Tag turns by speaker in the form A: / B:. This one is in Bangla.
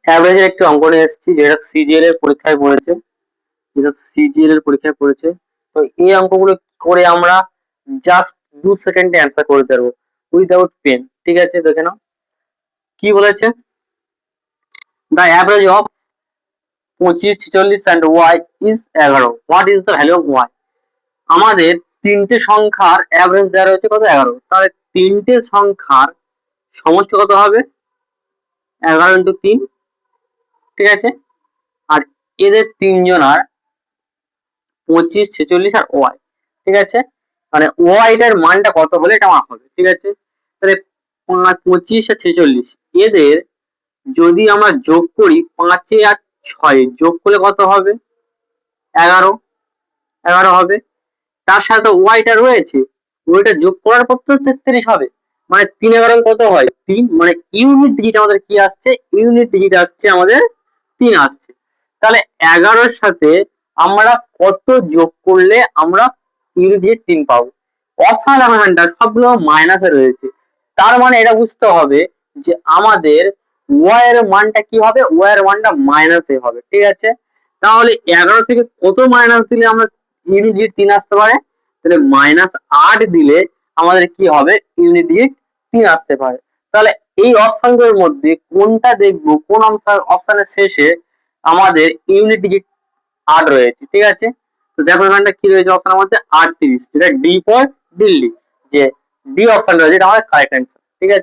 A: অ্যাভারেজের একটি অঙ্ক নিয়ে এসেছি যেটা সিজিএল এর পরীক্ষায় পড়েছে, তো এই অঙ্কগুলো করে আমরা জাস্ট 2 সেকেন্ডে অ্যান্সার করে দেবো উইদাউট পেন। ঠিক আছে, দেখে নাও কি বলেছে। The average of 25, 46 and Y is 11। What is the value of Y? আমাদের তিনটে সংখ্যার অ্যাভারেজ দেওয়া রয়েছে কত, 11। তাহলে তিনটে সংখ্যার সমষ্টি কত হবে, 11 × 3। ঠিক আছে, আর এদের তিনজনার 25, 46 আর ওয়াই। ঠিক আছে, মানে ওয়াইটার মানটা কত হলে এটা মাপ হবে। ঠিক আছে, তাহলে 25 আর 46 এদের যদি আমরা যোগ করি, 5 আর 6 যোগ করলে কত হবে, 11 হবে। তার সাথে ওয়াইটা রয়েছে, ওইটা যোগ করার পর তো 33 হবে। মানে 3 11 কত হয়, 3। মানে ইউনিট ডিজিট আমাদের কি আসছে, ইউনিট ডিজিট আসছে আমাদের 3 আসছে। তাহলে 11-র সাথে আমরা কত যোগ করলে আমরা ইউনিট ডিজিট 3 পাবো। অপশনাল এখানটা সবগুলো মাইনাসে রয়েছে, তার মানে এটা বুঝতে হবে যে আমাদের ওয়াই এর মানটা কি হবে, ওয়াই এর মানটা মাইনাসে হবে। ঠিক আছে, তাহলে 11 থেকে কত মাইনাস দিলে আমরা ইউনিট ডিজিট 3 আসতে পারে, তাহলে -8 দিলে আমাদের কি হবে, ইউনিট ডিজিট 3 আসতে পারে। তাহলে এই অপশনগুলোর মধ্যে কোনটা দেখবো, কোন অপশনের শেষে আমাদের ইউনিট ডিজিট 8 রয়েছে। ঠিক আছে, তো দেখো এখানটা কি রয়েছে অপশনের মধ্যে, 38, যেটা ডি ফর দিল্লি, যে ডি অপশন রয়েছে এটা আমাদের কারেক্ট অ্যান্সার। ঠিক আছে।